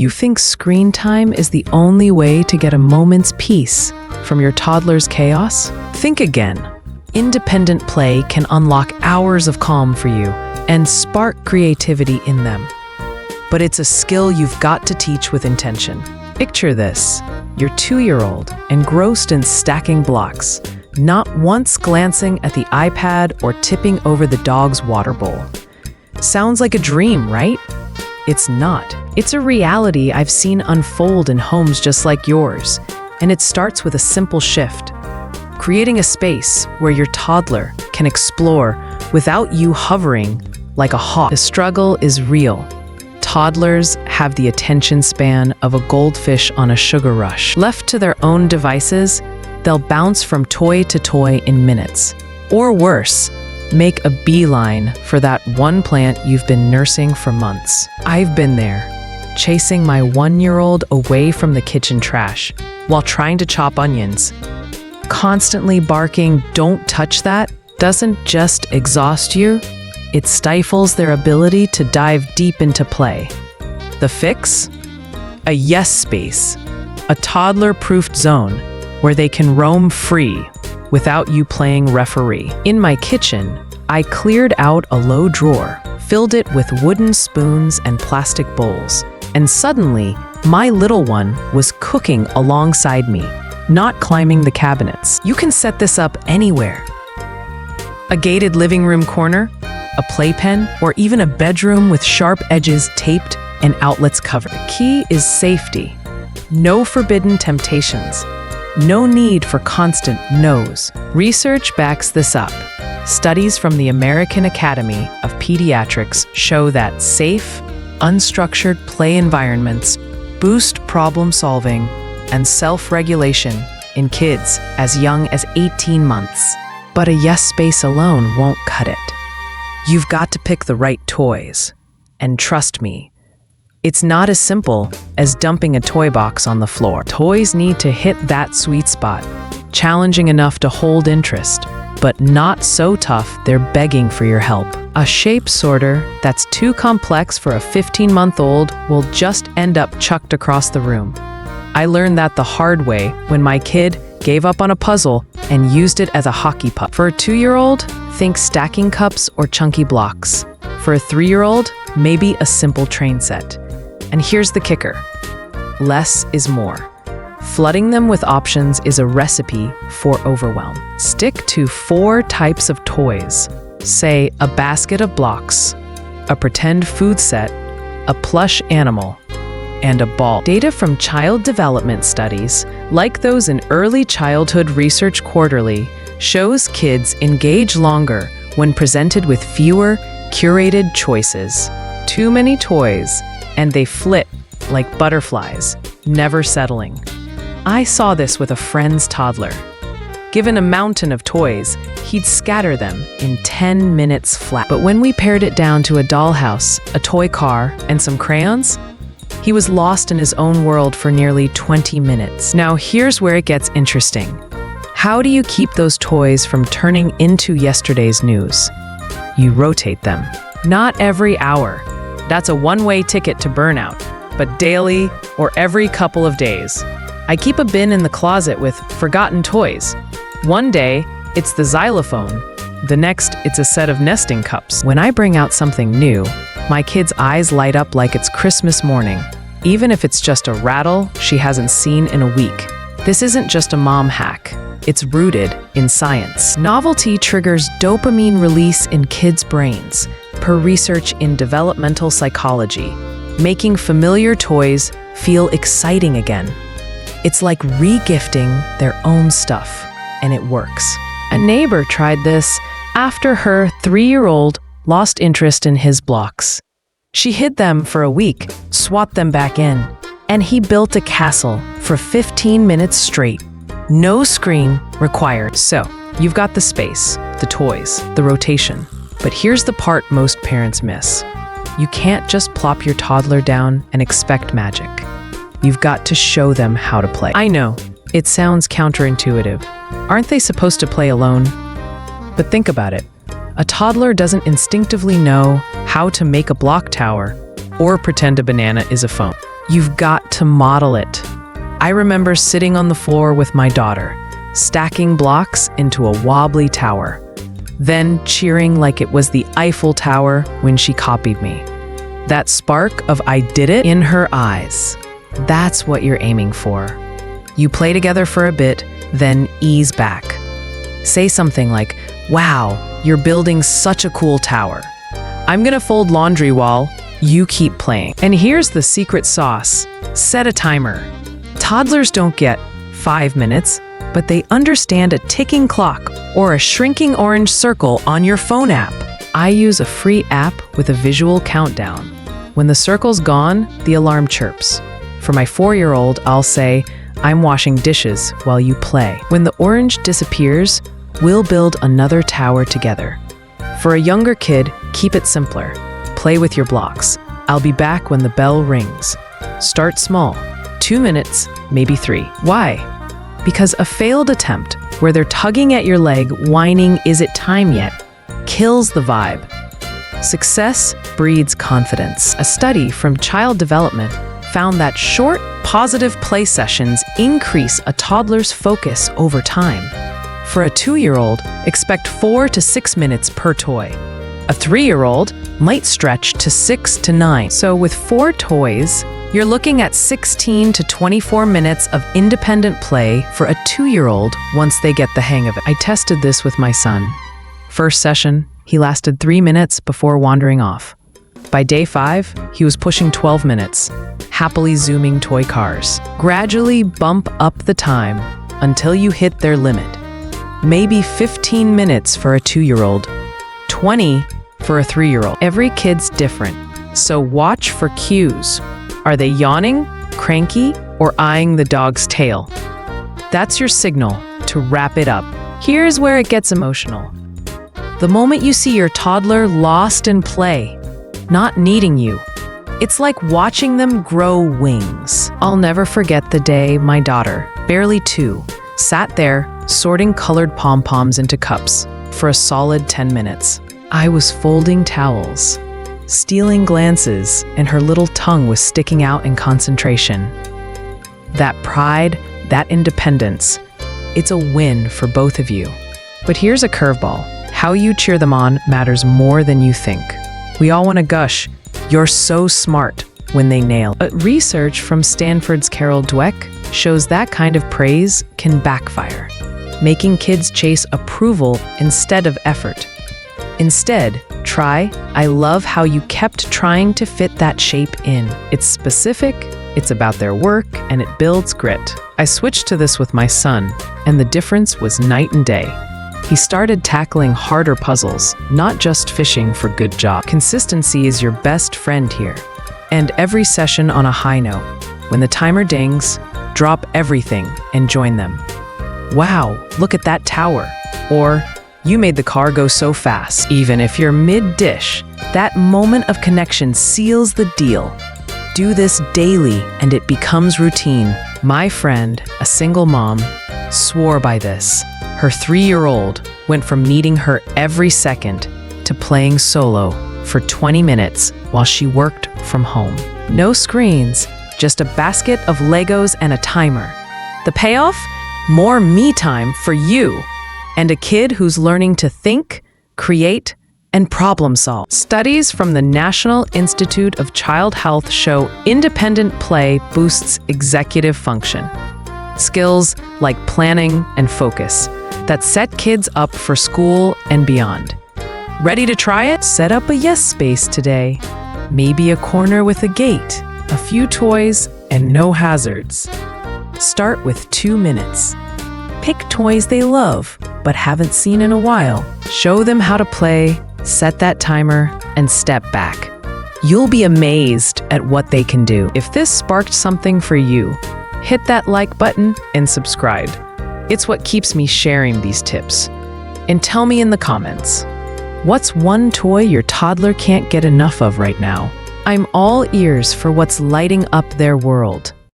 You think screen time is the only way to get a moment's peace from your toddler's chaos? Think again. Independent play can unlock hours of calm for you and spark creativity in them. But it's a skill you've got to teach with intention. Picture this: your 2-year-old engrossed in stacking blocks, not once glancing at the iPad or tipping over the dog's water bowl. Sounds like a dream, right? It's not. It's a reality I've seen unfold in homes just like yours, and it starts with a simple shift: creating a space where your toddler can explore without you hovering like a hawk. The struggle is real. Toddlers have the attention span of a goldfish on a sugar rush. Left to their own devices, they'll bounce from toy to toy in minutes. Or worse, make a beeline for that one plant you've been nursing for months. I've been there, chasing my 1-year-old away from the kitchen trash while trying to chop onions. Constantly barking, "Don't touch that," doesn't just exhaust you, it stifles their ability to dive deep into play. The fix? A yes space, a toddler-proofed zone where they can roam free without you playing referee. In my kitchen, I cleared out a low drawer, filled it with wooden spoons and plastic bowls, and suddenly, my little one was cooking alongside me, not climbing the cabinets. You can set this up anywhere. A gated living room corner, a playpen, or even a bedroom with sharp edges taped and outlets covered. The key is safety. No forbidden temptations. No need for constant no's. Research backs this up. Studies from the American Academy of Pediatrics show that safe, unstructured play environments boost problem solving and self-regulation in kids as young as 18 months. But a yes space alone won't cut it. You've got to pick the right toys. And trust me, it's not as simple as dumping a toy box on the floor. Toys need to hit that sweet spot, challenging enough to hold interest, but not so tough they're begging for your help. A shape sorter that's too complex for a 15-month-old will just end up chucked across the room. I learned that the hard way when my kid gave up on a puzzle and used it as a hockey puck. For a 2-year-old, think stacking cups or chunky blocks. For a 3-year-old, maybe a simple train set. And here's the kicker: less is more. Flooding them with options is a recipe for overwhelm. Stick to 4 types of toys. Say a basket of blocks, a pretend food set, a plush animal, and a ball. Data from child development studies, like those in Early Childhood Research Quarterly, shows kids engage longer when presented with fewer, curated choices. Too many toys, and they flit like butterflies, never settling. I saw this with a friend's toddler. Given a mountain of toys, he'd scatter them in 10 minutes flat. But when we pared it down to a dollhouse, a toy car, and some crayons, he was lost in his own world for nearly 20 minutes. Now here's where it gets interesting. How do you keep those toys from turning into yesterday's news? You rotate them. Not every hour. That's a one-way ticket to burnout, but daily or every couple of days. I keep a bin in the closet with forgotten toys. One day, it's the xylophone. The next, it's a set of nesting cups. When I bring out something new, my kid's eyes light up like it's Christmas morning, even if it's just a rattle she hasn't seen in a week. This isn't just a mom hack. It's rooted in science. Novelty triggers dopamine release in kids' brains, per research in developmental psychology, making familiar toys feel exciting again. It's like re-gifting their own stuff, and it works. A neighbor tried this after her 3-year-old lost interest in his blocks. She hid them for a week, swapped them back in, and he built a castle for 15 minutes straight. No screen required. So, you've got the space, the toys, the rotation. But here's the part most parents miss. You can't just plop your toddler down and expect magic. You've got to show them how to play. I know, it sounds counterintuitive. Aren't they supposed to play alone? But think about it. A toddler doesn't instinctively know how to make a block tower or pretend a banana is a phone. You've got to model it. I remember sitting on the floor with my daughter, stacking blocks into a wobbly tower, then cheering like it was the Eiffel Tower when she copied me. That spark of "I did it" in her eyes. That's what you're aiming for. You play together for a bit, then ease back. Say something like, "Wow, you're building such a cool tower. I'm gonna fold laundry while you keep playing." And here's the secret sauce. Set a timer. Toddlers don't get 5 minutes, but they understand a ticking clock or a shrinking orange circle on your phone app. I use a free app with a visual countdown. When the circle's gone, the alarm chirps. For my 4-year-old, I'll say, "I'm washing dishes while you play." When the orange disappears, we'll build another tower together. For a younger kid, keep it simpler. Play with your blocks. I'll be back when the bell rings. Start small. 2 minutes, maybe 3. Why? Because a failed attempt, where they're tugging at your leg, whining, "Is it time yet?" kills the vibe. Success breeds confidence. A study from Child Development found that short, positive play sessions increase a toddler's focus over time. For a 2-year-old, expect 4 to 6 minutes per toy. A 3-year-old might stretch to 6 to 9. So with 4 toys, you're looking at 16 to 24 minutes of independent play for a 2-year-old once they get the hang of it. I tested this with my son. First session, he lasted 3 minutes before wandering off. By day 5, he was pushing 12 minutes, happily zooming toy cars. Gradually bump up the time until you hit their limit. Maybe 15 minutes for a 2-year-old, 20 for a 3-year-old. Every kid's different, so watch for cues. Are they yawning, cranky, or eyeing the dog's tail? That's your signal to wrap it up. Here's where it gets emotional. The moment you see your toddler lost in play, not needing you, it's like watching them grow wings. I'll never forget the day my daughter, barely 2, sat there sorting colored pom-poms into cups for a solid 10 minutes. I was folding towels, stealing glances, and her little tongue was sticking out in concentration. That pride, that independence, it's a win for both of you. But here's a curveball. How you cheer them on matters more than you think. We all want to gush, "You're so smart," when they nail. But research from Stanford's Carol Dweck shows that kind of praise can backfire, making kids chase approval instead of effort. Instead, try, "I love how you kept trying to fit that shape in." It's specific, it's about their work, and it builds grit. I switched to this with my son, and the difference was night and day. He started tackling harder puzzles, not just fishing for good job. Consistency is your best friend here. And every session on a high note. When the timer dings, drop everything and join them. "Wow, look at that tower." Or, "You made the car go so fast." Even if you're mid-dish, that moment of connection seals the deal. Do this daily and it becomes routine. My friend, a single mom, swore by this. Her 3-year-old went from needing her every second to playing solo for 20 minutes while she worked from home. No screens, just a basket of Legos and a timer. The payoff? More me time for you and a kid who's learning to think, create, and problem solve. Studies from the National Institute of Child Health show independent play boosts executive function. Skills like planning and focus that set kids up for school and beyond. Ready to try it? Set up a yes space today. Maybe a corner with a gate, a few toys, and no hazards. Start with 2 minutes. Pick toys they love but haven't seen in a while. Show them how to play, set that timer, and step back. You'll be amazed at what they can do. If this sparked something for you, hit that like button and subscribe. It's what keeps me sharing these tips. And tell me in the comments, what's one toy your toddler can't get enough of right now? I'm all ears for what's lighting up their world.